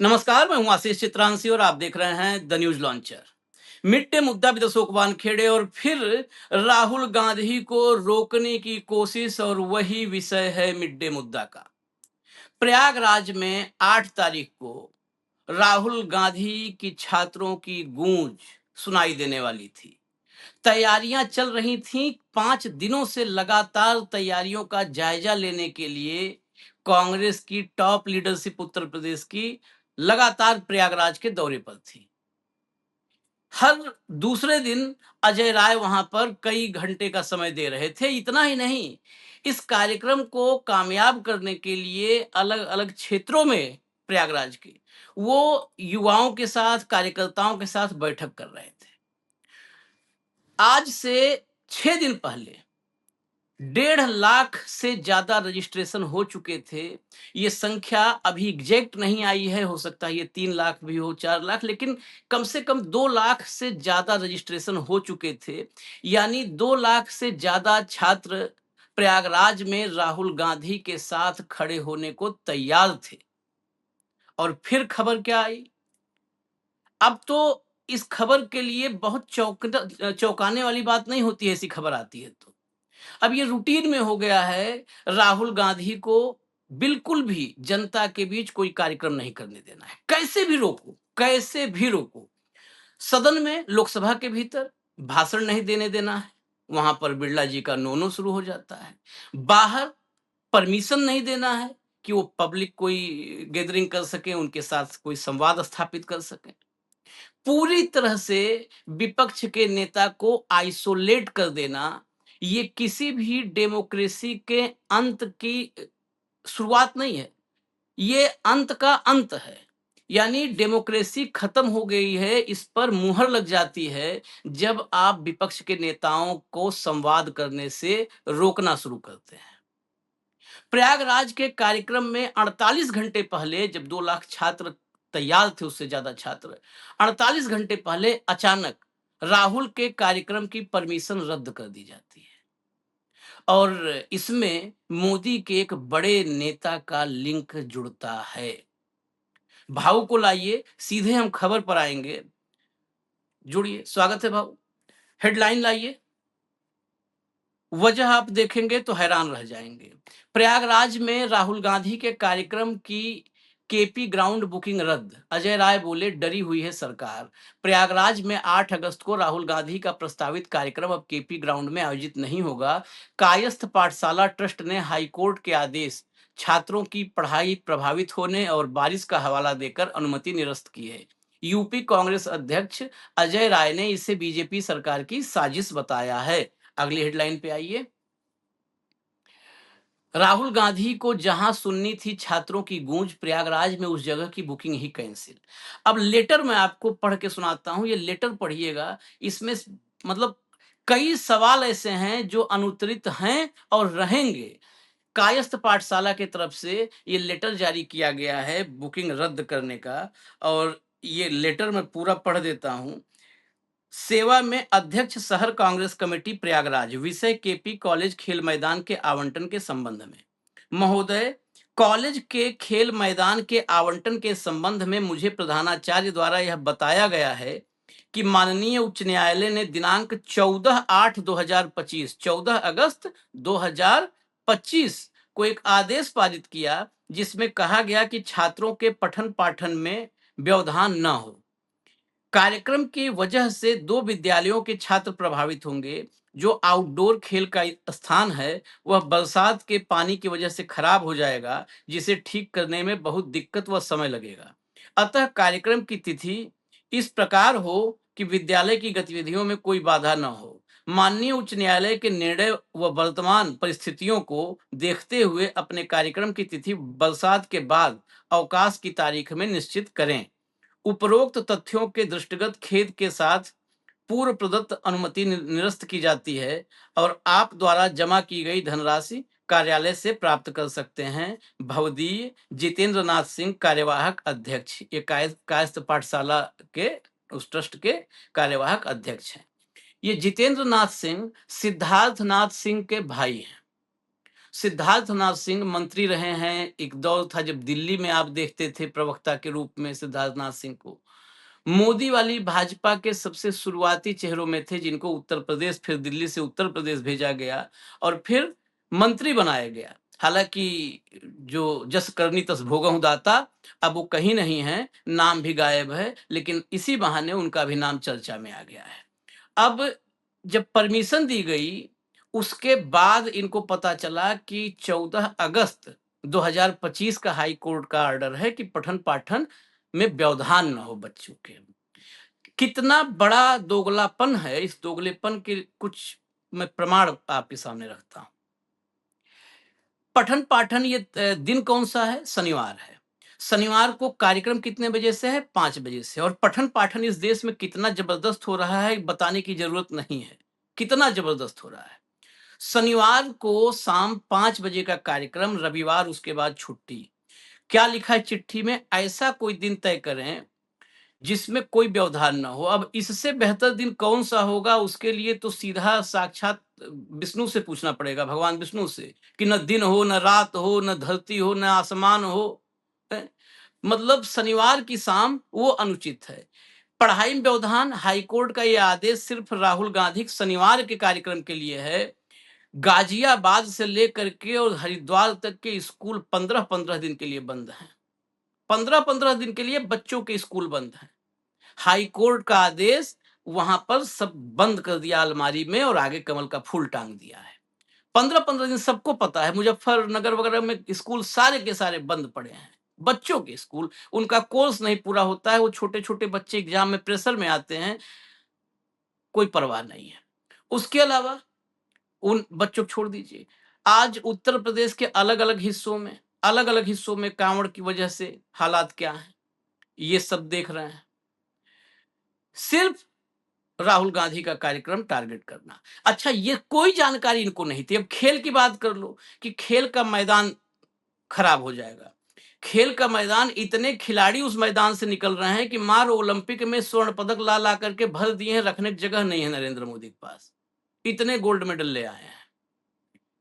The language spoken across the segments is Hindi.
नमस्कार, मैं हूं आशीष चित्रांशी और आप देख रहे हैं the news launcher. Mid day मुद्दा विद अशोक वानखेड़े और फिर राहुल गांधी को रोकने की कोशिश और वही विषय है मिड डे मुद्दा का। प्रयागराज में 8 तारीख को राहुल गांधी की छात्रों की गूंज सुनाई देने वाली थी। तैयारियां चल रही थीं। 5 दिनों से लगातार तैयारियों का जायजा लेने के लिए कांग्रेस की टॉप लीडरशिप उत्तर प्रदेश की लगातार प्रयागराज के दौरे पर थी। हर दूसरे दिन अजय राय वहां पर कई घंटे का समय दे रहे थे। इतना ही नहीं, इस कार्यक्रम को कामयाब करने के लिए अलग अलग क्षेत्रों में प्रयागराज के वो युवाओं के साथ, कार्यकर्ताओं के साथ बैठक कर रहे थे। आज से 6 दिन पहले 1.5 लाख से ज्यादा रजिस्ट्रेशन हो चुके थे। ये संख्या अभी एग्जैक्ट नहीं आई है, हो सकता है ये 3 लाख भी हो, 4 लाख, लेकिन कम से कम 2 लाख से ज्यादा रजिस्ट्रेशन हो चुके थे। यानी 2 लाख से ज्यादा छात्र प्रयागराज में राहुल गांधी के साथ खड़े होने को तैयार थे। और फिर खबर क्या आई? अब तो इस खबर के लिए बहुत चौंकाने वाली बात नहीं होती है, ऐसी खबर आती है तो अब ये रूटीन में हो गया है। राहुल गांधी को बिल्कुल भी जनता के बीच कोई कार्यक्रम नहीं करने देना है। कैसे भी रोको, कैसे भी रोको। सदन में, लोकसभा के भीतर भाषण नहीं देने देना है। वहां पर बिरला जी का नो नो शुरू हो जाता है। बाहर परमिशन नहीं देना है कि वो पब्लिक कोई गैदरिंग कर सके, उनके साथ कोई संवाद स्थापित कर सके। पूरी तरह से विपक्ष के नेता को आइसोलेट कर देना, ये किसी भी डेमोक्रेसी के अंत की शुरुआत नहीं है, ये अंत का अंत है। यानी डेमोक्रेसी खत्म हो गई है, इस पर मुहर लग जाती है जब आप विपक्ष के नेताओं को संवाद करने से रोकना शुरू करते हैं। प्रयागराज के कार्यक्रम में 48 घंटे पहले, जब 2 लाख छात्र तैयार थे, उससे ज्यादा छात्र, 48 घंटे पहले अचानक राहुल के कार्यक्रम की परमिशन रद्द कर दी जाती है। और इसमें मोदी के एक बड़े नेता का लिंक जुड़ता है। भाऊ को लाइए, सीधे हम खबर पर आएंगे। जुड़िए, स्वागत है भाऊ। हेडलाइन लाइए। वजह आप देखेंगे तो हैरान रह जाएंगे। प्रयागराज में राहुल गांधी के कार्यक्रम की केपी ग्राउंड बुकिंग रद्द। अजय राय बोले, डरी हुई है सरकार। प्रयागराज में 8 अगस्त को राहुल गांधी का प्रस्तावित कार्यक्रम अब केपी ग्राउंड में आयोजित नहीं होगा। कायस्थ पाठशाला ट्रस्ट ने हाईकोर्ट के आदेश, छात्रों की पढ़ाई प्रभावित होने और बारिश का हवाला देकर अनुमति निरस्त की है। यूपी कांग्रेस अध्यक्ष अजय राय ने इसे बीजेपी सरकार की साजिश बताया है। अगली हेडलाइन पे आइए। राहुल गांधी को जहां सुननी थी छात्रों की गूंज, प्रयागराज में उस जगह की बुकिंग ही कैंसिल। अब लेटर मैं आपको पढ़ के सुनाता हूं, ये लेटर पढ़िएगा। इसमें मतलब कई सवाल ऐसे हैं जो अनुत्तरित हैं और रहेंगे। कायस्थ पाठशाला की तरफ से ये लेटर जारी किया गया है बुकिंग रद्द करने का। और ये लेटर मैं पूरा पढ़ देता हूं। सेवा में अध्यक्ष शहर कांग्रेस कमेटी प्रयागराज, विषय केपी कॉलेज खेल मैदान के आवंटन के संबंध में। महोदय, कॉलेज के खेल मैदान के आवंटन के संबंध में मुझे प्रधानाचार्य द्वारा यह बताया गया है कि माननीय उच्च न्यायालय ने दिनांक 14/8/2025, 14 अगस्त 2025 को एक आदेश पारित किया, जिसमें कहा गया कि छात्रों के पठन पाठन में व्यवधान न हो। कार्यक्रम की वजह से 2 विद्यालयों के छात्र प्रभावित होंगे। जो आउटडोर खेल का स्थान है, वह बरसात के पानी की वजह से खराब हो जाएगा, जिसे ठीक करने में बहुत दिक्कत व समय लगेगा। अतः कार्यक्रम की तिथि इस प्रकार हो कि विद्यालय की गतिविधियों में कोई बाधा न हो। माननीय उच्च न्यायालय के निर्णय व वर्तमान परिस्थितियों को देखते हुए अपने कार्यक्रम की तिथि बरसात के बाद अवकाश की तारीख में निश्चित करें। उपरोक्त तथ्यों के दृष्टिगत खेद के साथ पूर्व प्रदत्त अनुमति निरस्त की जाती है और आप द्वारा जमा की गई धनराशि कार्यालय से प्राप्त कर सकते हैं। भवदीय जितेंद्र नाथ सिंह, कार्यवाहक अध्यक्ष। ये कायस्थ पाठशाला के उस ट्रस्ट के कार्यवाहक अध्यक्ष हैं। ये जितेंद्र नाथ सिंह सिद्धार्थ नाथ सिंह के भाई हैं। सिद्धार्थनाथ सिंह मंत्री रहे हैं। एक दौर था जब दिल्ली में आप देखते थे प्रवक्ता के रूप में सिद्धार्थनाथ सिंह को। मोदी वाली भाजपा के सबसे शुरुआती चेहरों में थे, जिनको उत्तर प्रदेश, फिर दिल्ली से उत्तर प्रदेश भेजा गया और फिर मंत्री बनाया गया। हालांकि जो जस करनी तस भोगहु दाता, अब वो कहीं नहीं है, नाम भी गायब है, लेकिन इसी बहाने उनका भी नाम चर्चा में आ गया है। अब जब परमिशन दी गई, उसके बाद इनको पता चला कि 14 अगस्त 2025 का हाई कोर्ट का ऑर्डर है कि पठन पाठन में व्यवधान न हो बच्चों के। कितना बड़ा दोगलापन है, इस दोगलेपन के कुछ मैं प्रमाण आपके सामने रखता हूं। पठन पाठन ये दिन कौन सा है? शनिवार है। शनिवार को कार्यक्रम कितने बजे से है? 5 बजे से। और पठन पाठन इस देश में कितना जबरदस्त हो रहा है बताने की जरूरत नहीं है, कितना जबरदस्त हो रहा है। शनिवार को शाम 5 बजे का कार्यक्रम, रविवार उसके बाद छुट्टी। क्या लिखा है चिट्ठी में? ऐसा कोई दिन तय करें जिसमें कोई व्यवधान ना हो। अब इससे बेहतर दिन कौन सा होगा? उसके लिए तो सीधा साक्षात विष्णु से पूछना पड़ेगा, भगवान विष्णु से, कि न दिन हो, न रात हो, न धरती हो, न आसमान हो। मतलब शनिवार की शाम वो अनुचित है। पढ़ाई में व्यवधान, हाईकोर्ट का यह आदेश सिर्फ राहुल गांधी शनिवार के कार्यक्रम के लिए है। गाजियाबाद से लेकर के और हरिद्वार तक के स्कूल 15-15 दिन के लिए बंद हैं। 15-15 दिन के लिए बच्चों के स्कूल बंद हैं। हाई कोर्ट का आदेश, वहां पर सब बंद कर दिया अलमारी में और आगे कमल का फूल टांग दिया है। 15-15 दिन सबको पता है, मुजफ्फरनगर वगैरह में स्कूल सारे के सारे बंद पड़े हैं। बच्चों के स्कूल, उनका कोर्स नहीं पूरा होता है, वो छोटे छोटे बच्चे एग्जाम में प्रेशर में आते हैं, कोई परवाह नहीं है। उसके अलावा उन बच्चों को छोड़ दीजिए। आज उत्तर प्रदेश के अलग अलग हिस्सों में कांवड़ की वजह से हालात क्या हैं, ये सब देख रहे हैं। सिर्फ राहुल गांधी का कार्यक्रम टारगेट करना। अच्छा, ये कोई जानकारी इनको नहीं थी। अब खेल की बात कर लो कि खेल का मैदान खराब हो जाएगा। खेल का मैदान, इतने खिलाड़ी उस मैदान से निकल रहे हैं कि मार ओलंपिक में स्वर्ण पदक ला करके भर दिए हैं, रखने की जगह नहीं है नरेंद्र मोदी के पास। इतने गोल्ड मेडल ले आए हैं।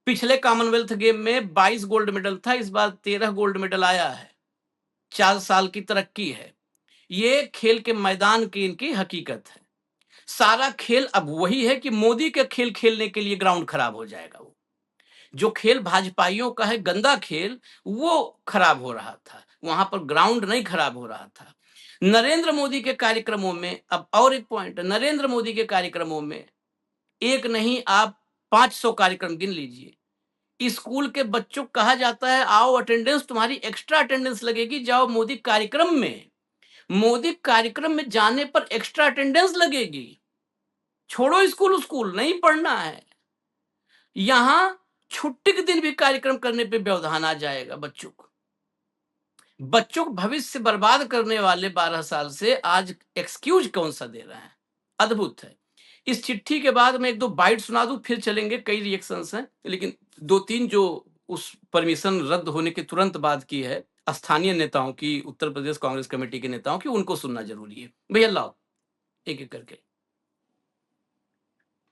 पिछले कॉमनवेल्थ गेम में 22 गोल्ड मेडल था, इस बार 13 गोल्ड मेडल आया है। 4 साल की तरक्की है। ये खेल के मैदान की इनकी हकीकत है। सारा खेल अब वही है कि मोदी के खेल खेलने के लिए ग्राउंड खराब हो जाएगा। वो जो खेल भाजपाइयों का है, गंदा खेल, वो खराब हो रहा था, वहां पर ग्राउंड नहीं खराब हो रहा था। नरेंद्र मोदी के कार्यक्रमों में, अब और एक पॉइंट, नरेंद्र मोदी के कार्यक्रमों में एक नहीं, आप 500 कार्यक्रम गिन लीजिए। स्कूल के बच्चों को कहा जाता है आओ, अटेंडेंस तुम्हारी एक्स्ट्रा अटेंडेंस लगेगी, जाओ मोदी कार्यक्रम में। मोदी कार्यक्रम में जाने पर एक्स्ट्रा अटेंडेंस लगेगी। छोड़ो स्कूल नहीं पढ़ना है, यहां छुट्टी के दिन भी कार्यक्रम करने पे व्यवधान आ जाएगा। बच्चों को भविष्य बर्बाद करने वाले 12 साल से आज एक्सक्यूज कौन सा दे रहे हैं? अद्भुत है। इस चिट्ठी के बाद मैं 1-2 बाइट सुना दूं, फिर चलेंगे, कई रिएक्शंस हैं, लेकिन 2-3 जो उस परमिशन रद्द होने के तुरंत बाद की है स्थानीय नेताओं की, उत्तर प्रदेश कांग्रेस कमेटी के नेताओं की, उनको सुनना जरूरी है। भैया लाओ एक एक करके।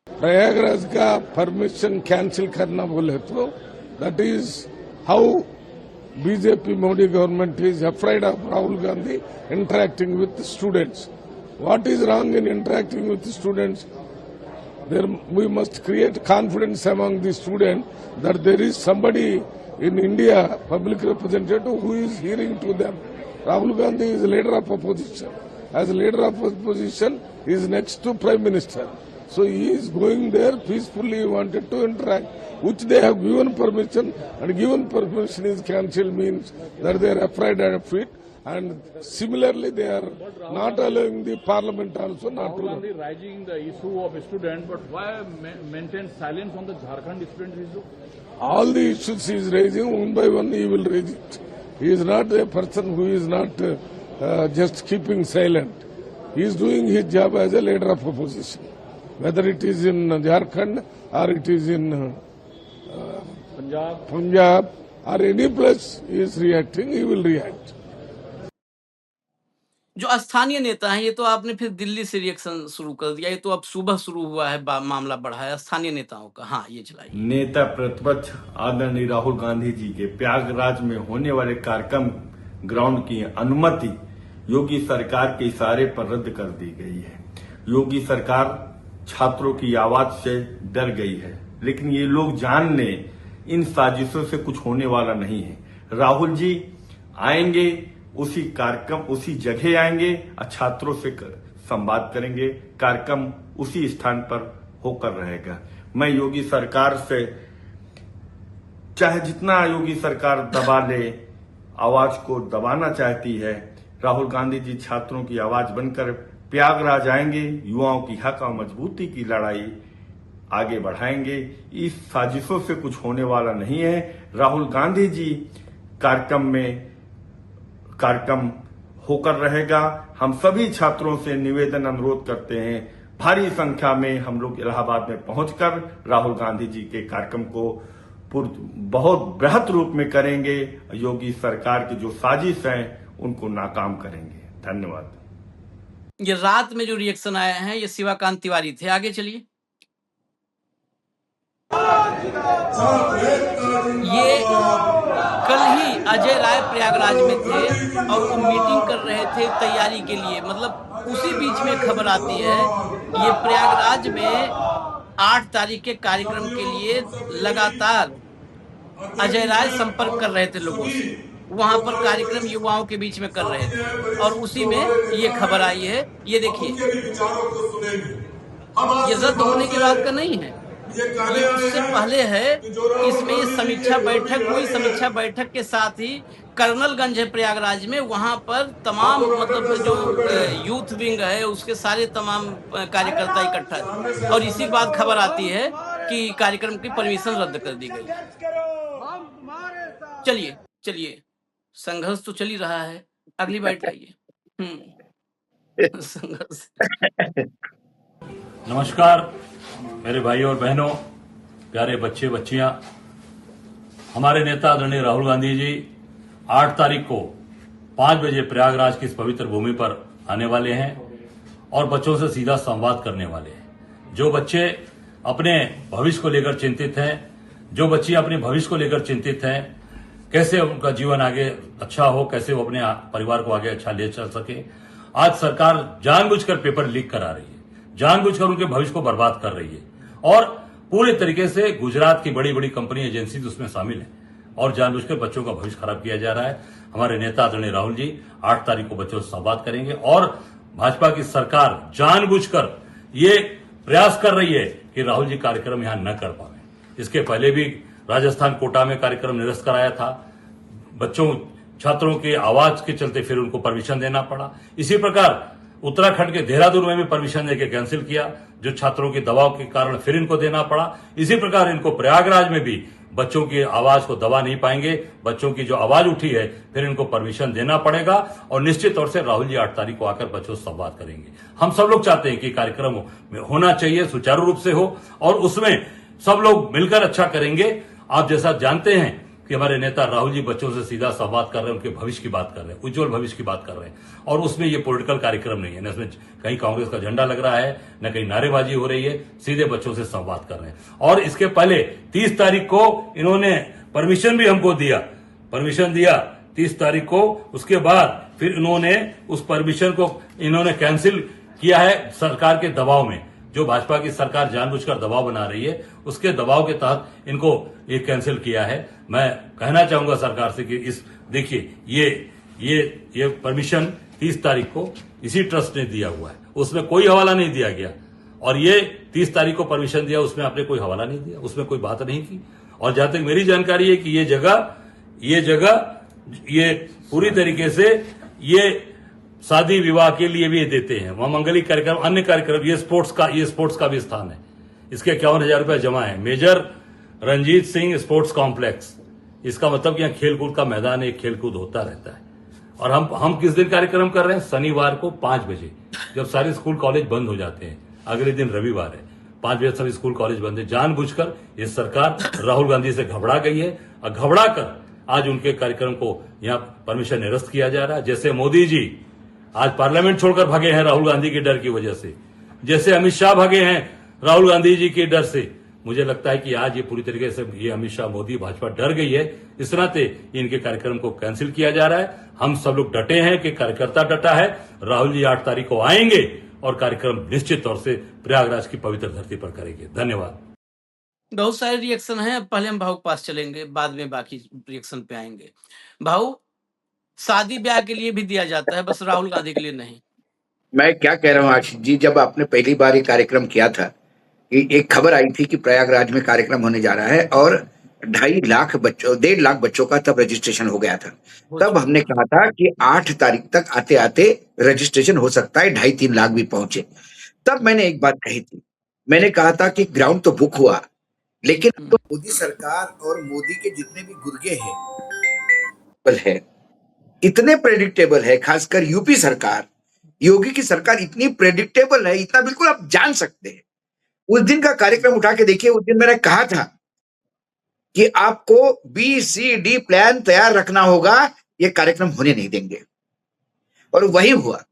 प्रयागराज का परमिशन कैंसिल करना बोले तो that is how BJP Modi government is afraid of Rahul Gandhi interacting with students. What is wrong in interacting with the students? We must create confidence among the students that there is somebody in India, public representative, who is hearing to them. Rahul Gandhi is leader of opposition. As leader of opposition, he is next to Prime Minister. So he is going there peacefully, wanted to interact, which they have given permission, and given permission is cancelled means that they are afraid of it. And similarly, they are not allowing the parliament also not to. Rahul Gandhi raising the issue of a student, but why maintain silence on the Jharkhand student issue? All the issues he is raising, one by one he will raise it. He is not a person who is not just keeping silent. He is doing his job as a leader of opposition. Whether it is in Jharkhand or it is in Punjab or any place he is reacting, he will react. जो स्थानीय नेता हैं, ये तो आपने फिर दिल्ली से रिएक्शन शुरू कर दिया, ये तो अब सुबह शुरू हुआ है, मामला बढ़ा है स्थानीय नेताओं का। हाँ, ये चलाइए। नेता प्रतिपक्ष आदरणीय राहुल गांधी जी के प्रयागराज में होने वाले कार्यक्रम ग्राउंड की अनुमति योगी सरकार के इशारे पर रद्द कर दी गई है। योगी सरकार छात्रों की आवाज से डर गई है, लेकिन ये लोग जान लें इन साजिशों से कुछ होने वाला नहीं है। राहुल जी आएंगे, उसी कार्यक्रम उसी जगह आएंगे और छात्रों से संवाद करेंगे। कार्यक्रम उसी स्थान पर होकर रहेगा। मैं योगी सरकार से, चाहे जितना योगी सरकार दबा ले, आवाज को दबाना चाहती है, राहुल गांधी जी छात्रों की आवाज बनकर प्रयागराज आएंगे, युवाओं की हक और मजबूती की लड़ाई आगे बढ़ाएंगे। इस साजिशों से कुछ होने वाला नहीं है। राहुल गांधी जी कार्यक्रम होकर रहेगा। हम सभी छात्रों से निवेदन अनुरोध करते हैं, भारी संख्या में हम लोग इलाहाबाद में पहुंचकर राहुल गांधी जी के कार्यक्रम को बहुत बृहत रूप में करेंगे। योगी सरकार की जो साजिश है उनको नाकाम करेंगे। धन्यवाद। ये रात में जो रिएक्शन आए हैं, ये शिवाकांत तिवारी थे। आगे चलिए। ये कल ही अजय राय प्रयागराज में थे और वो मीटिंग कर रहे थे तैयारी के लिए, मतलब उसी बीच में खबर आती है ये प्रयागराज में 8 तारीख के कार्यक्रम के लिए लगातार अजय राय संपर्क कर रहे थे लोगों से, वहां पर कार्यक्रम युवाओं के बीच में कर रहे थे और उसी में ये खबर आई है। ये देखिए, ये रद्द होने की बात का नहीं है, ये उससे पहले है। इसमें ये समीक्षा बैठक हुई। समीक्षा बैठक के साथ ही कर्नलगंज है प्रयागराज में, वहां पर तमाम मतलब जो यूथ विंग है उसके सारे तमाम कार्यकर्ता इकट्ठा, और इसी बाद खबर आती है कि कार्यक्रम की परमिशन रद्द कर दी गई। चलिए चलिए, संघर्ष तो चल ही रहा है। अगली बाइट आइए। संघर्ष। नमस्कार मेरे भाई और बहनों, प्यारे बच्चे बच्चियां। हमारे नेता आदरणीय राहुल गांधी जी 8 तारीख को 5 बजे प्रयागराज की इस पवित्र भूमि पर आने वाले हैं और बच्चों से सीधा संवाद करने वाले हैं। जो बच्चे अपने भविष्य को लेकर चिंतित हैं, जो बच्चियां अपने भविष्य को लेकर चिंतित हैं, कैसे उनका जीवन आगे अच्छा हो, कैसे वो अपने परिवार को आगे अच्छा ले चल सके, आज सरकार जानबूझकर पेपर लीक करा रही है, जानबूझकर उनके भविष्य को बर्बाद कर रही है और पूरे तरीके से गुजरात की बड़ी बड़ी कंपनी एजेंसी उसमें शामिल है और जानबूझकर बच्चों का भविष्य खराब किया जा रहा है। हमारे नेता आदरणीय राहुल जी 8 तारीख को बच्चों से संवाद करेंगे और भाजपा की सरकार जानबूझकर ये प्रयास कर रही है कि राहुल जी कार्यक्रम यहां न कर पाए। इसके पहले भी राजस्थान कोटा में कार्यक्रम निरस्त कराया था, बच्चों छात्रों के आवाज के चलते फिर उनको परमिशन देना पड़ा। इसी प्रकार उत्तराखंड के देहरादून में भी परमिशन देकर कैंसिल किया, जो छात्रों के दबाव के कारण फिर इनको देना पड़ा। इसी प्रकार इनको प्रयागराज में भी बच्चों की आवाज को दबा नहीं पाएंगे, बच्चों की जो आवाज उठी है फिर इनको परमिशन देना पड़ेगा और निश्चित तौर से राहुल जी 8 तारीख को आकर बच्चों से संवाद करेंगे। हम सब लोग चाहते हैं कि कार्यक्रम में होना चाहिए, सुचारू रूप से हो और उसमें सब लोग मिलकर अच्छा करेंगे। आप जैसा जानते हैं कि हमारे नेता राहुल जी बच्चों से सीधा संवाद कर रहे हैं, उनके भविष्य की बात कर रहे हैं, उज्जवल भविष्य की बात कर रहे हैं और उसमें ये पॉलिटिकल कार्यक्रम नहीं है, न इसमें कहीं कांग्रेस का झंडा लग रहा है, न कहीं नारेबाजी हो रही है, सीधे बच्चों से संवाद कर रहे हैं। और इसके पहले 30 तारीख को इन्होंने परमिशन भी हमको दिया, परमिशन दिया 30 तारीख को। उसके बाद फिर इन्होंने उस परमिशन को इन्होंने कैंसिल किया है सरकार के दबाव में। जो भाजपा की सरकार जानबूझकर दबाव बना रही है, उसके दबाव के तहत इनको ये कैंसिल किया है। मैं कहना चाहूंगा सरकार से कि इस देखिए ये परमिशन 30 तारीख को इसी ट्रस्ट ने दिया हुआ है, उसमें कोई हवाला नहीं दिया गया और ये 30 तारीख को परमिशन दिया, उसमें आपने कोई हवाला नहीं दिया, उसमें कोई बात नहीं की। और जहां तक मेरी जानकारी है कि ये जगह ये पूरी तरीके से ये शादी विवाह के लिए भी देते हैं, वहां मंगलिक कार्यक्रम, अन्य कार्यक्रम, ये स्पोर्ट्स का भी स्थान है। इसके 51,000 रुपया जमा है। Major Ranjit Singh Sports Complex, इसका मतलब कि यहाँ खेलकूद का मैदान है, खेलकूद होता रहता है। और हम किस दिन कार्यक्रम कर रहे हैं? शनिवार को 5 बजे, जब सारे स्कूल कॉलेज बंद हो जाते हैं। अगले दिन रविवार है, 5 बजे सभी स्कूल कॉलेज बंद है। जानबूझकर ये सरकार राहुल गांधी से घबरा गई है और घबरा कर आज उनके कार्यक्रम को यहाँ परमिशन निरस्त किया जा रहा है। जैसे मोदी जी आज पार्लियामेंट छोड़कर भागे हैं राहुल गांधी के डर की वजह से, जैसे अमित शाह भागे हैं राहुल गांधी जी के डर से। मुझे लगता है कि आज ये पूरी तरीके से ये अमित शाह, मोदी, भाजपा डर गई है। इस नाते इनके कार्यक्रम को कैंसिल किया जा रहा है। हम सब लोग डटे हैं कि कार्यकर्ता डटा है। राहुल जी 8 तारीख को आएंगे और कार्यक्रम निश्चित तौर से प्रयागराज की पवित्र धरती पर करेंगे। धन्यवाद। बहुत सारे रिएक्शन हैं, पहले हम भाऊ के पास चलेंगे, बाद में बाकी रिएक्शन पे आएंगे। भाऊ, शादी ब्याह के लिए भी दिया जाता है, बस राहुल गांधी के लिए नहीं। मैं क्या कह रहा हूँ आशीष जी, जब आपने पहली बार ये कार्यक्रम किया था कि एक खबर आई थी कि प्रयागराज में कार्यक्रम होने जा रहा है और 2.5 लाख बच्चों 1.5 लाख बच्चों का तब रजिस्ट्रेशन हो गया था। तब हमने कहा था कि 8 तारीख तक आते आते रजिस्ट्रेशन हो सकता है 2.5-3 लाख भी पहुंचे। तब मैंने एक बात कही थी, मैंने कहा था कि ग्राउंड तो बुक हुआ, लेकिन अब तो मोदी सरकार और मोदी के जितने भी गुर्गे हैं इतने प्रेडिक्टेबल है, खासकर यूपी सरकार, योगी की सरकार इतनी प्रेडिक्टेबल है, इतना बिल्कुल आप जान सकते हैं। उस दिन का कार्यक्रम उठा के देखिए, उस दिन मैंने कहा था कि आपको BCD प्लान तैयार रखना होगा, ये कार्यक्रम होने नहीं देंगे, और वही हुआ।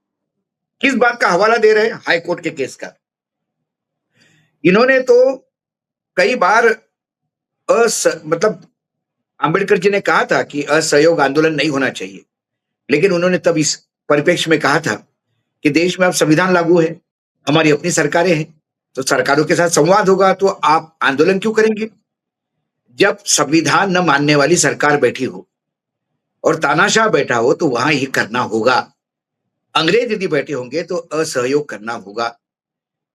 किस बात का हवाला दे रहे हैं? हाई कोर्ट के केस का। इन्होंने तो कई बार मतलब अंबेडकर जी ने कहा था कि असहयोग आंदोलन नहीं होना चाहिए, लेकिन उन्होंने तब इस परिप्रेक्ष्य में कहा था कि देश में अब संविधान लागू है, हमारी अपनी सरकारें हैं, तो सरकारों के साथ संवाद होगा, तो आप आंदोलन क्यों करेंगे? जब संविधान न मानने वाली सरकार बैठी हो और तानाशाह बैठा हो तो वहां ये करना होगा। अंग्रेज यदि बैठे होंगे तो असहयोग करना होगा।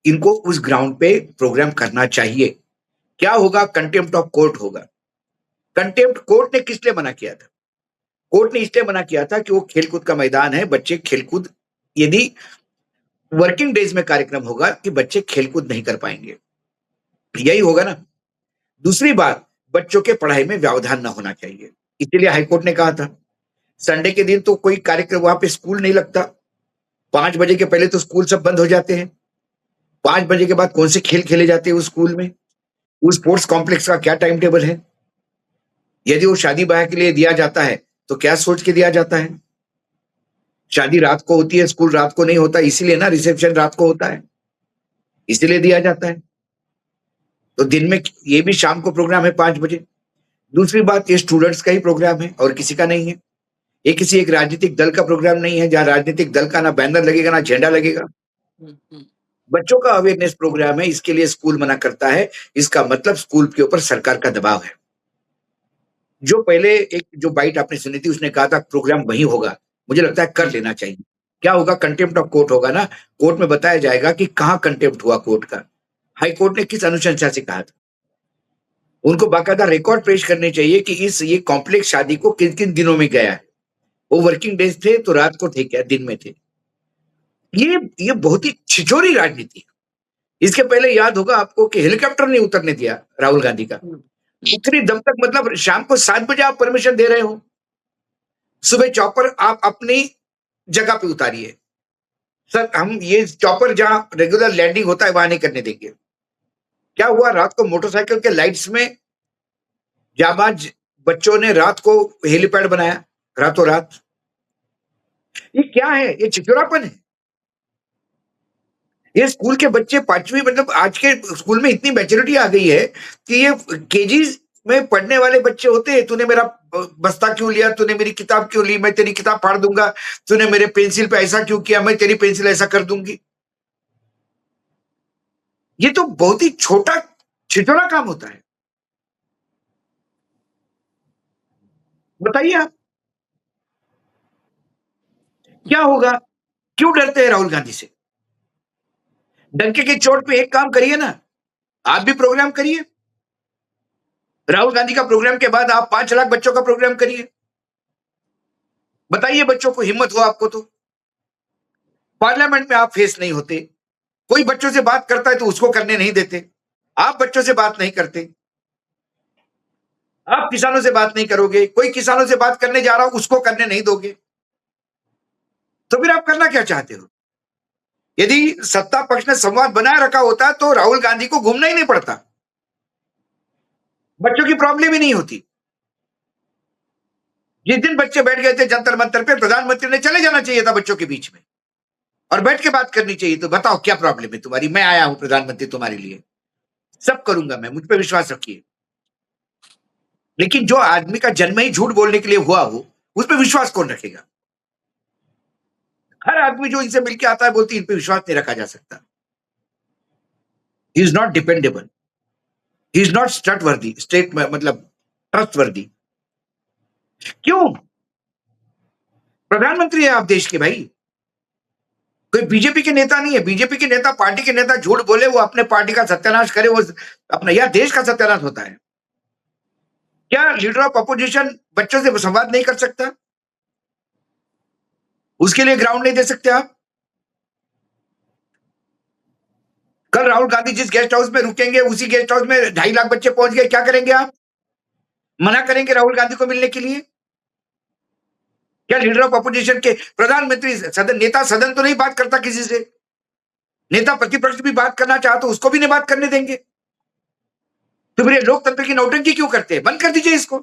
इनको उस ग्राउंड पे प्रोग्राम करना चाहिए। क्या होगा? कंटेम्प्ट ऑफ कोर्ट होगा। कंटेम्प्ट कोर्ट ने किस लिए मना किया था? कोर्ट ने इसलिए मना किया था कि वो खेलकूद का मैदान है, बच्चे खेलकूद, यदि वर्किंग डेज में कार्यक्रम होगा कि बच्चे खेलकूद नहीं कर पाएंगे, यही होगा ना। दूसरी बात, बच्चों के पढ़ाई में व्यवधान ना होना चाहिए, इसलिए हाईकोर्ट ने कहा था। संडे के दिन तो कोई कार्यक्रम, वहां पे स्कूल नहीं लगता, 5 बजे के पहले तो स्कूल सब बंद हो जाते हैं। 5 बजे के बाद कौन से खेल खेले जाते हैं उस स्कूल में? उस स्पोर्ट्स कॉम्प्लेक्स का क्या टाइम टेबल है? यदि वो शादी ब्याह के लिए दिया जाता है तो क्या सोच के दिया जाता है? शादी रात को होती है, स्कूल रात को नहीं होता, इसीलिए ना रिसेप्शन रात को होता है, इसीलिए दिया जाता है। तो दिन में ये भी शाम को प्रोग्राम है 5 बजे। दूसरी बात, ये स्टूडेंट्स का ही प्रोग्राम है और किसी का नहीं है। ये किसी एक राजनीतिक दल का प्रोग्राम नहीं है, जहां राजनीतिक दल का ना बैनर लगेगा ना झंडा लगेगा। बच्चों का अवेयरनेस प्रोग्राम है, इसके लिए स्कूल मना करता है, इसका मतलब स्कूल के ऊपर सरकार का दबाव है। जो पहले एक जो बाइट आपने सुनी थी, उसने कहा था प्रोग्राम वही होगा, मुझे लगता है कर लेना चाहिए। क्या होगा? कंटेम्प्ट ऑफ कोर्ट होगा ना, कोर्ट में बताया जाएगा कि कहां कंटेम्प्ट हुआ कोर्ट का, हाई कोर्ट ने किस अनुशंसा से कहा था। उनको बाकायदा रिकॉर्ड पेश करने चाहिए कि ये कॉम्प्लेक्स शादी को किन किन दिनों में गया है। वो वर्किंग डेज थे तो रात को थे क्या, दिन में थे? ये बहुत ही छिछोरी राजनीति है। इसके पहले याद होगा आपको कि हेलीकॉप्टर नहीं उतरने दिया राहुल गांधी का। इतनी दम तक, मतलब शाम को 7 बजे आप परमिशन दे रहे हो, सुबह चॉपर आप अपनी जगह पे उतारिए। सर, हम ये चॉपर जहां रेगुलर लैंडिंग होता है वहां नहीं करने देंगे। क्या हुआ? रात को मोटरसाइकिल के लाइट्स में जाबाज बच्चों ने रात को हेलीपैड बनाया, रातों रात। ये क्या है? ये चिचोरापन है। ये स्कूल के बच्चे 5वीं, मतलब आज के स्कूल में इतनी मैच्योरिटी आ गई है कि ये केजी में पढ़ने वाले बच्चे होते हैं। तूने मेरा बस्ता क्यों लिया, तूने मेरी किताब क्यों ली, मैं तेरी किताब फाड़ दूंगा, तूने मेरे पेंसिल पे ऐसा क्यों किया, मैं तेरी पेंसिल ऐसा कर दूंगी। ये तो बहुत ही छोटा छिछोरा काम होता है। बताइए आप क्या होगा? क्यों डरते हैं राहुल गांधी से? डंके की चोट पे एक काम करिए ना, आप भी प्रोग्राम करिए। राहुल गांधी का प्रोग्राम के बाद आप 5 लाख बच्चों का प्रोग्राम करिए। बताइए बच्चों को, हिम्मत हो आपको तो। पार्लियामेंट में आप फेस नहीं होते, कोई बच्चों से बात करता है तो उसको करने नहीं देते, आप बच्चों से बात नहीं करते, आप किसानों से बात नहीं करोगे, कोई किसानों से बात करने जा रहा हो उसको करने नहीं दोगे, तो फिर आप करना क्या चाहते हो? यदि सत्ता पक्ष ने संवाद बनाए रखा होता तो राहुल गांधी को घूमना ही नहीं पड़ता, बच्चों की प्रॉब्लम ही नहीं होती। जिस दिन बच्चे बैठ गए थे जंतर मंतर पे, प्रधानमंत्री ने चले जाना चाहिए था बच्चों के बीच में। और बैठ के बात करनी चाहिए। तो बताओ क्या प्रॉब्लम है तुम्हारी, मैं आया हूं प्रधानमंत्री तुम्हारे लिए, सब करूंगा मैं, मुझ पर विश्वास रखिए। लेकिन जो आदमी का जन्म ही झूठ बोलने के लिए हुआ हो, उस पर विश्वास कौन रखेगा? हर आदमी जो इनसे मिलके आता है बोलती इन पे विश्वास नहीं रखा जा सकता। He is not dependable, he is not stateworthy, state मतलब ट्रस्टवर्दी। क्यों? प्रधानमंत्री है आप देश के भाई, कोई बीजेपी के नेता नहीं है। बीजेपी के नेता, पार्टी के नेता झूठ बोले, वो अपने पार्टी का सत्यानाश करे, वो अपना या देश का सत्यानाश होता है। क्या लीडर ऑफ अपोजिशन बच्चों से संवाद नहीं कर सकता? उसके लिए ग्राउंड नहीं दे सकते आप? कल राहुल गांधी जिस गेस्ट हाउस में रुकेंगे, उसी गेस्ट हाउस में 2.5 लाख बच्चे पहुंच गए, क्या करेंगे आप? मना करेंगे राहुल गांधी को मिलने के लिए? क्या लीडर ऑफ अपोजिशन के प्रधानमंत्री सदन, नेता सदन तो नहीं बात करता किसी से? नेता प्रतिपक्ष भी बात करना चाहता, उसको भी नहीं बात करने देंगे? तो फिर ये लोकतंत्र की नौटंकी क्यों करते हैं? बंद कर दीजिए इसको।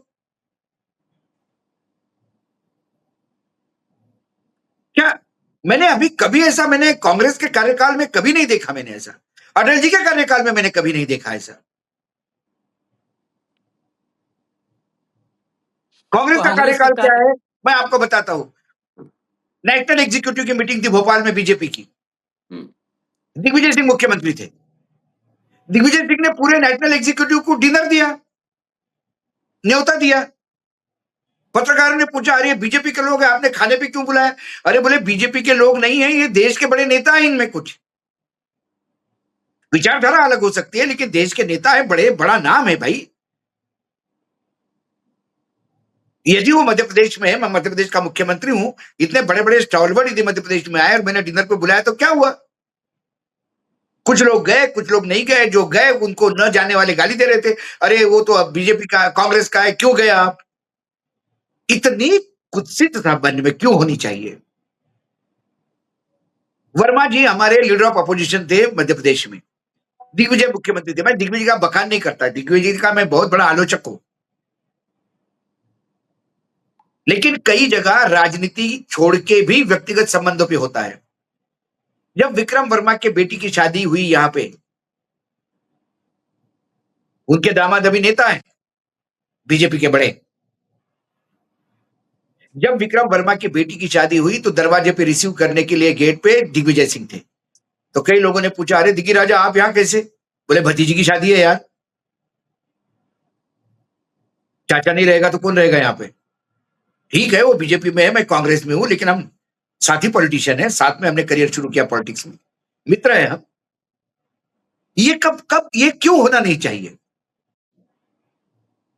क्या मैंने अभी कभी ऐसा, मैंने कांग्रेस के कार्यकाल में कभी नहीं देखा, मैंने ऐसा अटल जी के कार्यकाल में मैंने कभी नहीं देखा ऐसा। कांग्रेस का कांग्रेस के कार्यकाल क्या कार्य है मैं आपको बताता हूं। नेशनल एग्जीक्यूटिव की मीटिंग थी भोपाल में बीजेपी की, हम्म, दिग्विजय सिंह मुख्यमंत्री थे। दिग्विजय सिंह ने पूरे नेशनल एग्जीक्यूटिव को डिनर दिया, न्योता दिया। पत्रकारों ने पूछा, अरे बीजेपी के लोग हैं, आपने खाने पे क्यों बुलाया? अरे बोले बीजेपी के लोग नहीं है, ये देश के बड़े नेता हैं, इनमें कुछ विचारधारा अलग हो सकती है लेकिन देश के नेता है, बड़े बड़ा नाम है भाई। यदि वो मध्य प्रदेश में है, मैं मध्य प्रदेश का मुख्यमंत्री हूं, इतने बड़े बड़े स्टॉलवर्ड यदि मध्य प्रदेश में आए और मैंने डिनर पे बुलाया तो क्या हुआ? कुछ लोग गए, कुछ लोग नहीं गए। जो गए उनको न जाने वाले गाली दे रहे थे, अरे वो तो अब बीजेपी का, कांग्रेस का है, क्यों गए आप? इतनी कुत्सित मन में क्यों होनी चाहिए? वर्मा जी हमारे लीडर ऑफ अपोजिशन थे मध्य प्रदेश में, दिग्विजय मुख्यमंत्री थे। मैं दिग्विजय का बखान नहीं करता, दिग्विजय का मैं बहुत बड़ा आलोचक हूं, लेकिन कई जगह राजनीति छोड़ के भी व्यक्तिगत संबंधों पे होता है। जब विक्रम वर्मा के बेटी की शादी हुई यहां पे, उनके दामाद अभी नेता हैं बीजेपी के बड़े। जब विक्रम वर्मा की बेटी की शादी हुई तो दरवाजे पे रिसीव करने के लिए गेट पे दिग्विजय सिंह थे। तो कई लोगों ने पूछा, अरे दिग्गी राजा आप यहां कैसे? बोले भतीजी की शादी है यार, चाचा नहीं रहेगा तो कौन रहेगा यहाँ पे? ठीक है वो बीजेपी में है, मैं कांग्रेस में हूं, लेकिन हम साथी पॉलिटिशियन है, साथ में हमने करियर शुरू किया पॉलिटिक्स में, मित्र है हम। ये कब कब ये क्यों होना नहीं चाहिए?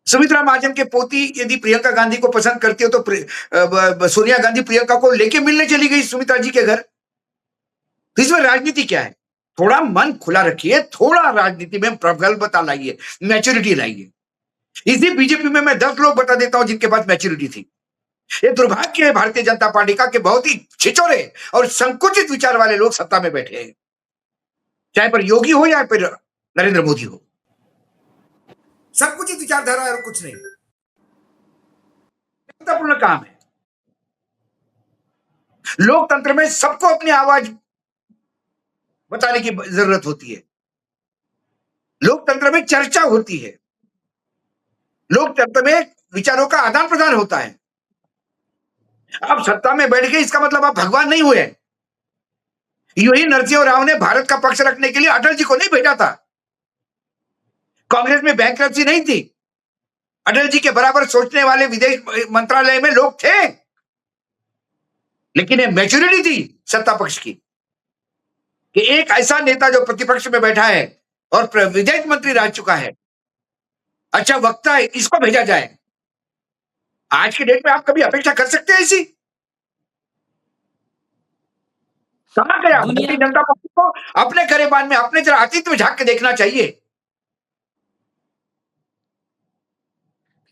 सुमित्रा महाजन के पोती यदि प्रियंका गांधी को पसंद करती हो तो सोनिया गांधी प्रियंका को लेके मिलने चली गई सुमित्रा जी के घर। तो इसमें राजनीति क्या है? थोड़ा मन खुला रखिए, थोड़ा राजनीति में प्रगल्भता लाइए, मैच्योरिटी लाइए। इसी बीजेपी में मैं 10 लोग बता देता हूं जिनके पास मैच्योरिटी थी। ये दुर्भाग्य है भारतीय जनता पार्टी का कि बहुत ही छिचोरे और संकुचित विचार वाले लोग सत्ता में बैठे हैं, चाहे पर योगी हो या फिर नरेंद्र मोदी हो। संकुचित विचारधारा और कुछ नहीं, महत्वपूर्ण काम है। लोकतंत्र में सबको अपनी आवाज बताने की जरूरत होती है, लोकतंत्र में चर्चा होती है, लोकतंत्र में विचारों का आदान प्रदान होता है। आप सत्ता में बैठ गए इसका मतलब आप भगवान नहीं हुए। यूं ही नरसिंह राव ने भारत का पक्ष रखने के लिए अटल जी को नहीं भेजा था। कांग्रेस में बैंकरप्सी नहीं थी, अटल जी के बराबर सोचने वाले विदेश मंत्रालय में लोग थे, लेकिन ये मैच्योरिटी थी सत्ता पक्ष की कि एक ऐसा नेता जो प्रतिपक्ष में बैठा है और विदेश मंत्री रह चुका है, अच्छा वक्ता है, इसको भेजा जाए। आज के डेट में आप कभी अपेक्षा कर सकते हैं ऐसी? कहां गया दुनिया भारतीय जनता पार्टी को? अपने गरेबान में, अपने जरा अतीत में झांक के देखना चाहिए।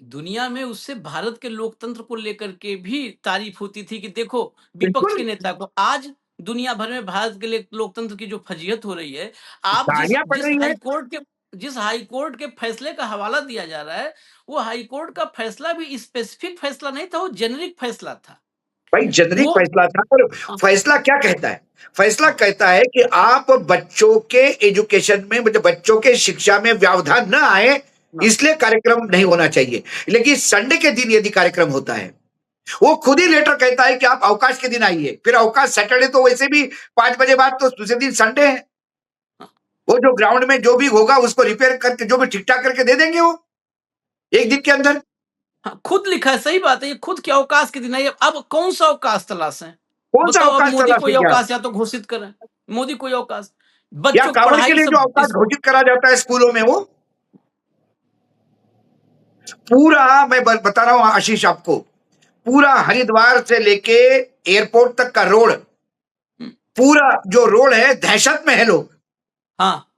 दुनिया में उससे भारत के लोकतंत्र को लेकर के भी तारीफ होती थी कि देखो विपक्ष बिल्कुल के नेता को। आज दुनिया भर में भारत के लिए लोकतंत्र की जो फजीहत हो रही है, आप जिस गालियां पड़ जिस रही हाई हैं। कोर्ट के जिस हाई कोर्ट के फैसले का हवाला दिया जा रहा है, वो हाई कोर्ट का फैसला भी स्पेसिफिक फैसला नहीं था, वो जेनरिक फैसला था भाई जनरिक वो फैसला था। और फैसला क्या कहता है? फैसला कहता है कि आप बच्चों के एजुकेशन में, मतलब बच्चों के शिक्षा में व्यवधान न आए, इसलिए कार्यक्रम नहीं होना चाहिए। लेकिन संडे के दिन यदि कार्यक्रम होता है, वो खुद ही लेटर कहता है कि आप अवकाश के दिन आइए। फिर अवकाश सैटरडे तो वैसे भी 5 बजे बाद, तो दूसरे दिन संडे है। वो जो ग्राउंड में जो भी होगा उसको रिपेयर करके, जो भी ठीक ठाक करके दे देंगे वो एक दिन के अंदर। हाँ, खुद लिखा है, सही बात है, ये खुद के अवकाश के दिन है। अब कौन सा अवकाश तलाशें? कौन सा बताओ, अब अवकाश मोदी कोई तलाशेंगे आप? अवकाश या तो घोषित करें, मोदी कोई अवकाश, या बच्चों की कावड़ के पढ़ाई लिए जो सब अवकाश इस घोषित करा जाता है स्कूलों में, वो पूरा मैं बता रहा हूं आशीष आपको, पूरा हरिद्वार से लेके एयरपोर्ट तक का रोड, पूरा जो रोड है, दहशत में है लोग। हाँ,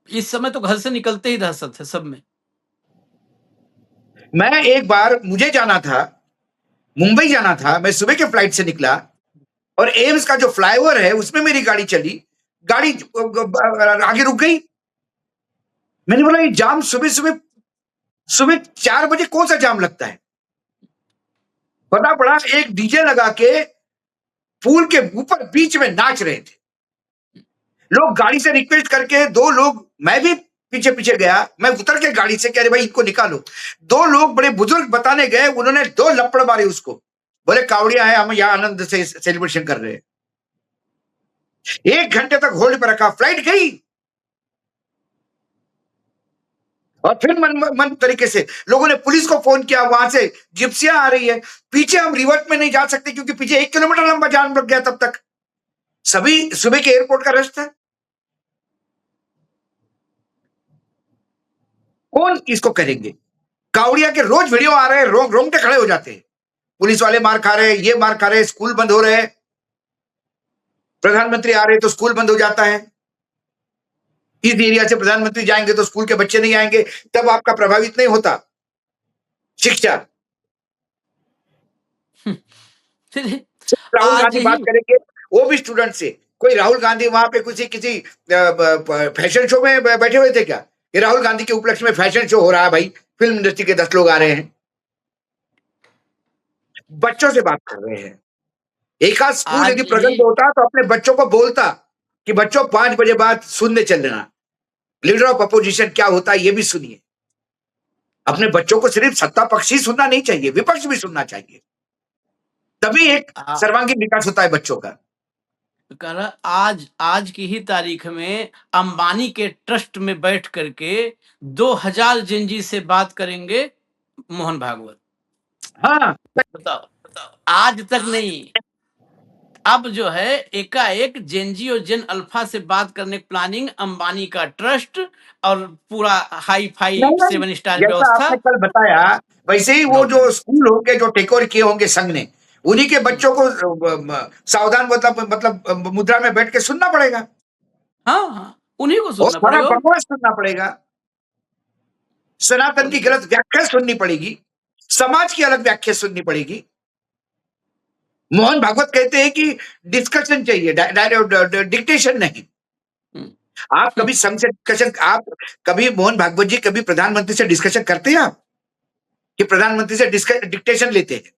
इस समय तो घर से निकलते ही दहशत है सब में। मैं एक बार, मुझे जाना था, मुंबई जाना था, मैं सुबह के फ्लाइट से निकला और एम्स का जो फ्लाईओवर है उसमें मेरी गाड़ी चली, गाड़ी आगे रुक गई। मैंने बोला ये जाम सुबह सुबह, सुबह 4 बजे कौन सा जाम लगता है? पता पड़ा एक डीजे लगा के पुल के ऊपर बीच में नाच रहे थे लोग। गाड़ी से रिक्वेस्ट करके 2 लोग, मैं भी पीछे पीछे गया, मैं उतर के गाड़ी से, कह रहे भाई इनको निकालो। 2 लोग बड़े बुजुर्ग बताने गए, उन्होंने 2 लपड़ मारे उसको, बोले कावड़िया है, हम यहां आनंद से सेलिब्रेशन कर रहे हैं। 1 घंटे तक होल्ड पर रखा, फ्लाइट गई। और फिर मन तरीके से लोगों ने पुलिस को फोन किया, वहां से जिप्सियां आ रही है पीछे। हम रिवर्ट में नहीं जा सकते क्योंकि पीछे 1 किलोमीटर लंबा जाम लग गया। तब तक सभी सुबह के एयरपोर्ट का रश था। कौन इसको करेंगे? कावड़िया के रोज वीडियो आ रहे हैं, रोंगटे खड़े हो जाते हैं। पुलिस वाले मार खा रहे हैं, ये मार खा रहे हैं, स्कूल बंद हो रहे हैं। प्रधानमंत्री आ रहे हैं तो स्कूल बंद हो जाता है। इस एरिया से प्रधानमंत्री जाएंगे तो स्कूल के बच्चे नहीं आएंगे, तब आपका प्रभावित नहीं होता शिक्षा। राहुल आज गांधी ही बात करेंगे, वो भी स्टूडेंट से। कोई राहुल गांधी वहां पे किसी फैशन शो में बैठे हुए थे क्या? कि राहुल गांधी के उपलक्ष्य में फैशन शो हो रहा है, भाई फिल्म इंडस्ट्री के 10 लोग आ रहे हैं। बच्चों से बात कर रहे हैं। एक आध स्कूल आज यदि ही प्रगल्भ होता तो अपने बच्चों को बोलता कि बच्चों 5 बजे बाद सुनने चल लेना, लीडर ऑफ अपोजिशन क्या होता है ये भी सुनिए। अपने बच्चों को सिर्फ सत्ता पक्ष ही सुनना नहीं चाहिए, विपक्ष भी सुनना चाहिए, तभी एक आ- सर्वांगीण विकास होता है बच्चों का। आज की ही तारीख में अंबानी के ट्रस्ट में बैठ करके 2000 जेनजी से बात करेंगे मोहन भागवत। हाँ, बताओ, आज तक नहीं, अब जो है एकाएक जेनजी और जेन अल्फा से बात करने की प्लानिंग, अंबानी का ट्रस्ट और पूरा हाई फाई नहीं, 7 स्टार जैसा व्यवस्था। आपने कल बताया वैसे ही वो जो स्कूल होंगे जो टेक ओवर किए होंगे संघ ने, उन्हीं के बच्चों को सावधान मतलब मुद्रा में बैठ के सुनना पड़ेगा हाँ, उन्हीं को और सुनना सारा पड़ेगा। बकवास सुनना पड़ेगा। सनातन की गलत व्याख्या सुननी पड़ेगी, समाज की अलग व्याख्या सुननी पड़ेगी। मोहन भागवत कहते हैं कि डिस्कशन चाहिए, डिक्टेशन नहीं। आप कभी संघ से डिस्कशन, आप कभी मोहन भागवत जी कभी प्रधानमंत्री से डिस्कशन करते हैं आप कि प्रधानमंत्री से डिक्टेशन लेते हैं?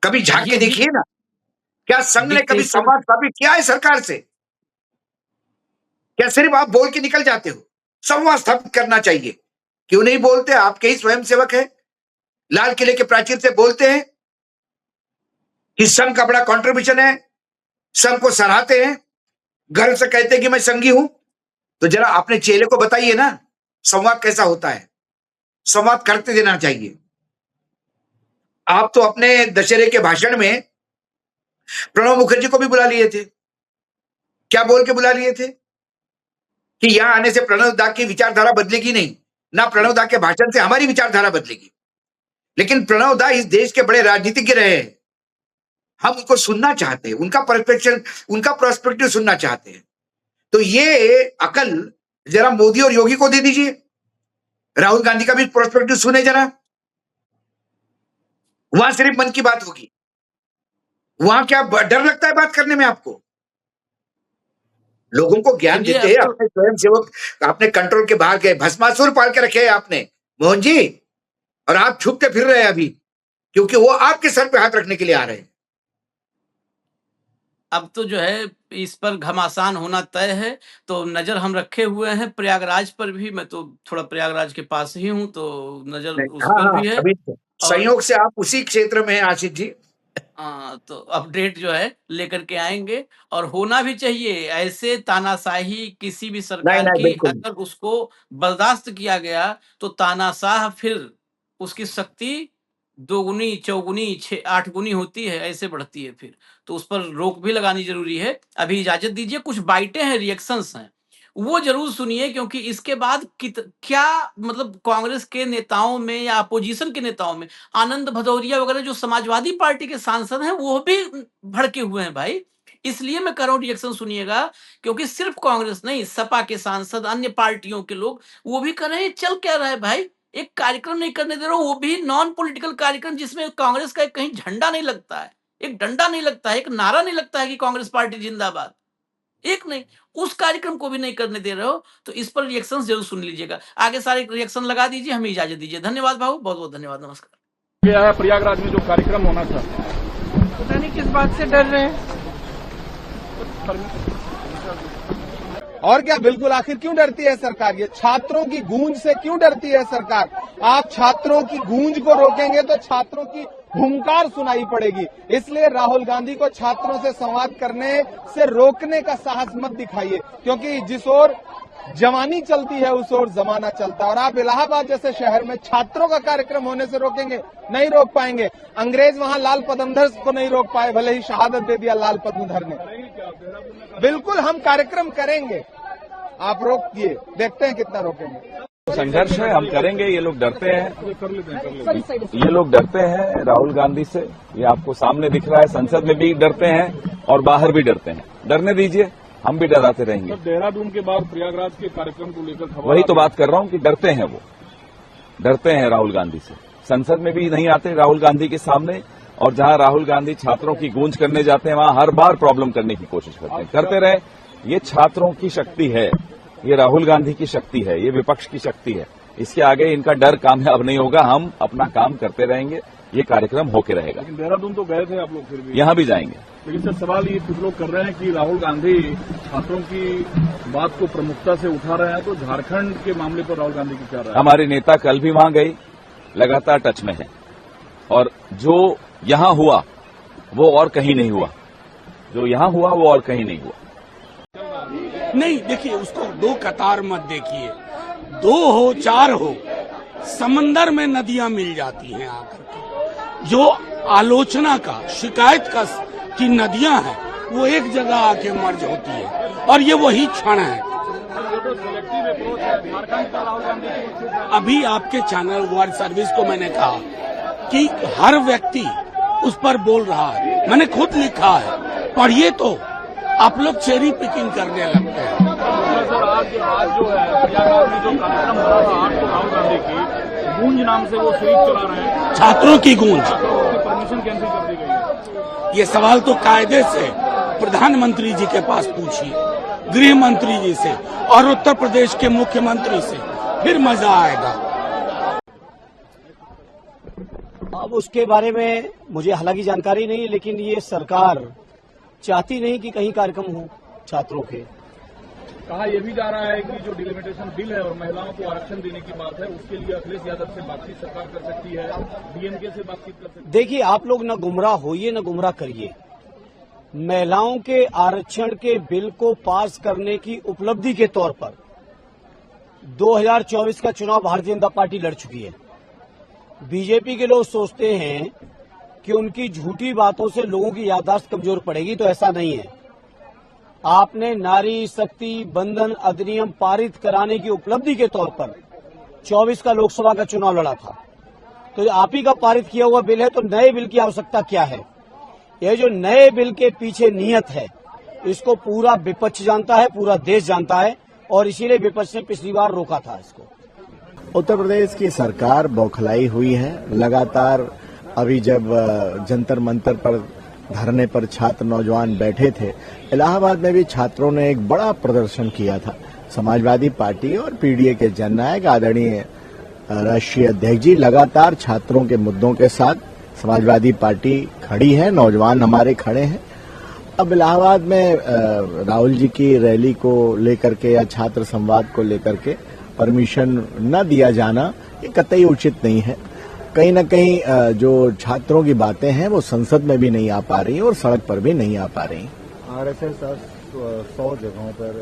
कभी झांक के ये देखिए ना, क्या संघ ने कभी डिक्टेशन संवाद स्थापित किया है सरकार से? क्या सिर्फ आप बोल के निकल जाते हो? संवाद स्थापित करना चाहिए। क्यों नहीं बोलते? आपके ही स्वयं सेवक है, लाल किले के प्राचीर से बोलते हैं कि संघ का बड़ा कंट्रीब्यूशन है, संघ को सराहते हैं, गर्व से कहते हैं कि मैं संघी हूं। तो जरा अपने चेले को बताइए ना संवाद कैसा होता है, संवाद करते देना चाहिए। आप तो अपने दशहरे के भाषण में प्रणब मुखर्जी को भी बुला लिए थे। क्या बोल के बुला लिए थे? कि यहां आने से प्रणब दा की विचारधारा बदलेगी नहीं, ना प्रणब दा के भाषण से हमारी विचारधारा बदलेगी। लेकिन प्रणब दा इस देश के बड़े राजनीतिज्ञ रहे हैं, हम उनको सुनना चाहते हैं, उनका परस्पेक्टिव, उनका पर्सपेक्टिव सुनना चाहते हैं। तो ये अकल जरा मोदी और योगी को दे दीजिए, राहुल गांधी का भी पर्सपेक्टिव सुने जरा। वहां सिर्फ मन की बात होगी, वहां क्या डर लगता है बात करने में आपको? लोगों को ज्ञान चलिए, देते अब हैं, तो अपने स्वयं सेवक आपने कंट्रोल के बाहर गए, भस्मासुर पाल के रखे हैं आपने मोहन जी, और आप छुप के फिर रहे हैं अभी क्योंकि वो आपके सर पे हाथ रखने के लिए आ रहे हैं। अब तो जो है इस पर घमासान होना तय है, तो नज़र हम रखे हुए हैं प्रयागराज पर भी। मैं तो थोड़ा प्रयागराज के पास ही हूँ, तो नज़र उस हाँ पर हाँ, भी है। अभी और संयोग से आप उसी क्षेत्र में हैं आशिष जी। तो अपडेट जो है लेकर के आएँगे, और होना भी चाहिए। ऐसे तानाशाही किसी भी नहीं सरकार नहीं, की बिल्कुल अगर उसको बर्दाश्त किया गया, तो तानाशाह फिर उसकी शक्ति दोगुनी, चौगुनी, 6 8 गुनी होती है, ऐसे बढ़ती है फिर। तो उस पर रोक भी लगानी ज़रूरी है। अभी इजाज़त दीजिए, कुछ बाइटें हैं, रिएक्शंस हैं, वो ज़रूर सुनिए, क्योंकि इसके बाद क्या मतलब कांग्रेस के नेताओं में या अपोजिशन के नेताओं में, आनंद भदौरिया वगैरह जो समाजवादी पार्टी के सांसद हैं, वो भी भड़के हुए हैं भाई। इसलिए मैं कह रहा हूँ रिएक्शन सुनिएगा, क्योंकि सिर्फ कांग्रेस नहीं, सपा के सांसद, अन्य पार्टियों के लोग, वो भी कह रहे हैं चल क्या रहा है भाई, एक कार्यक्रम नहीं करने दे रहे हो, वो भी नॉन पॉलिटिकल कार्यक्रम जिसमें कांग्रेस का कहीं झंडा नहीं लगता है, एक डंडा नहीं लगता है, एक नारा नहीं लगता है कि कांग्रेस पार्टी जिंदाबाद, एक नहीं, उस कार्यक्रम को भी नहीं करने दे रहे हो। तो इस पर रिएक्शन जरूर सुन लीजिएगा। आगे सारे रिएक्शन लगा दीजिए, हमें इजाजत दीजिए। धन्यवाद भाऊ, बहुत बहुत धन्यवाद, नमस्कार। क्या है प्रयागराज में जो कार्यक्रम होना था? पता नहीं किस बात से डर रहे हैं। और क्या, बिल्कुल, आखिर क्यों डरती है सरकार? ये छात्रों की गूंज से क्यों डरती है सरकार? आप छात्रों की गूंज को रोकेंगे तो छात्रों की हुंकार सुनाई पड़ेगी। इसलिए राहुल गांधी को छात्रों से संवाद करने से रोकने का साहस मत दिखाइए, क्योंकि जिस ओर जवानी चलती है उस ओर जमाना चलता है। और आप इलाहाबाद जैसे शहर में छात्रों का कार्यक्रम होने से रोकेंगे? नहीं रोक पाएंगे। अंग्रेज वहां लाल पद्मधर को नहीं रोक पाए, भले ही शहादत दे दिया लाल पद्मधर ने। बिल्कुल हम कार्यक्रम करेंगे, आप रोकिए, देखते हैं कितना रोकेंगे। संघर्ष है, हम करेंगे। ये लोग डरते हैं, ये लोग डरते हैं राहुल गांधी से, ये आपको सामने दिख रहा है। संसद में भी डरते हैं और बाहर भी डरते हैं। डरने दीजिए, हम भी डराते रहेंगे। देहरादून के बाद प्रयागराज के कार्यक्रम को लेकर खबर, वही तो बात कर रहा हूं कि डरते हैं, वो डरते हैं राहुल गांधी से। संसद में भी नहीं आते राहुल गांधी के सामने, और जहां राहुल गांधी छात्रों की गूंज करने जाते हैं वहां हर बार प्रॉब्लम करने की कोशिश करते हैं। करते रहे, ये छात्रों की शक्ति है, ये राहुल गांधी की शक्ति है, ये विपक्ष की शक्ति है। इसके आगे इनका डर कामयाब नहीं होगा। हम अपना काम करते रहेंगे, ये कार्यक्रम होके रहेगा। लेकिन देहरादून तो गए थे आप लोग, फिर भी यहां भी जाएंगे। लेकिन सर सवाल ये कुछ लोग कर रहे हैं कि राहुल गांधी छात्रों की बात को प्रमुखता से उठा रहे हैं, तो झारखंड के मामले पर राहुल गांधी की क्या राय है? हमारी नेता कल भी वहां गई, लगातार टच में है, और जो यहां हुआ वो और कहीं नहीं हुआ, जो यहां हुआ वो और कहीं नहीं हुआ। नहीं, देखिए, उसको दो कतार मत देखिए, 2 हो 4 हो, समंदर में नदियां मिल जाती हैं आकर के। जो आलोचना का, शिकायत का की नदियां हैं, वो एक जगह आके मर्ज होती है, और ये वही क्षण है। अभी आपके चैनल वर्ल्ड सर्विस को मैंने कहा कि हर व्यक्ति उस पर बोल रहा है, मैंने खुद लिखा है, पढ़िए तो आप लोग चेरी पिकिंग करने लगते हैं। सर आज जो है प्रयागराज में जो कार्यक्रम हो रहा था, आज तो राहुल गांधी की गूंज नाम से वो स्वीप चला रहे हैं, छात्रों की गूंज, परमिशन कैंसिल कर दी गई है। ये सवाल तो कायदे से प्रधानमंत्री जी के पास पूछिए, गृह मंत्री जी से, और उत्तर प्रदेश के मुख्यमंत्री से, फिर मजा आएगा। अब उसके बारे में मुझे हालांकि जानकारी नहीं, लेकिन ये सरकार चाहती नहीं कि कहीं कार्यक्रम हो छात्रों के। कहा यह भी जा रहा है कि जो डिलिमिटेशन बिल है और महिलाओं को आरक्षण देने की बात है, उसके लिए अखिलेश यादव से बातचीत सरकार कर सकती है, डीएमके से बातचीत कर सकती है। देखिए, आप लोग न गुमराह होइए न गुमराह करिए। महिलाओं के आरक्षण के बिल को पास करने की उपलब्धि के तौर पर 2024 का चुनाव भारतीय जनता पार्टी लड़ चुकी है। बीजेपी के लोग सोचते हैं कि उनकी झूठी बातों से लोगों की याददाश्त कमजोर पड़ेगी, तो ऐसा नहीं है। आपने नारी शक्ति बंधन अधिनियम पारित कराने की उपलब्धि के तौर पर 24 का लोकसभा का चुनाव लड़ा था, तो आप ही का पारित किया हुआ बिल है, तो नए बिल की आवश्यकता क्या है? यह जो नए बिल के पीछे नियत है, इसको पूरा विपक्ष जानता है, पूरा देश जानता है, और इसीलिए विपक्ष ने पिछली बार रोका था इसको। उत्तर प्रदेश की सरकार बौखलाई हुई है। लगातार अभी जब जंतर मंतर पर धरने पर छात्र नौजवान बैठे थे, इलाहाबाद में भी छात्रों ने एक बड़ा प्रदर्शन किया था। समाजवादी पार्टी और पीडीए के जननायक आदरणीय राष्ट्रीय अध्यक्ष जी लगातार छात्रों के मुद्दों के साथ समाजवादी पार्टी खड़ी है, नौजवान हमारे खड़े हैं। अब इलाहाबाद में राहुल जी की रैली को लेकर के या छात्र संवाद को लेकर के परमिशन न दिया जाना ये कतई उचित नहीं है। कहीं न कहीं जो छात्रों की बातें हैं वो संसद में भी नहीं आ पा रही और सड़क पर भी नहीं आ पा रही। RSS 100 जगहों पर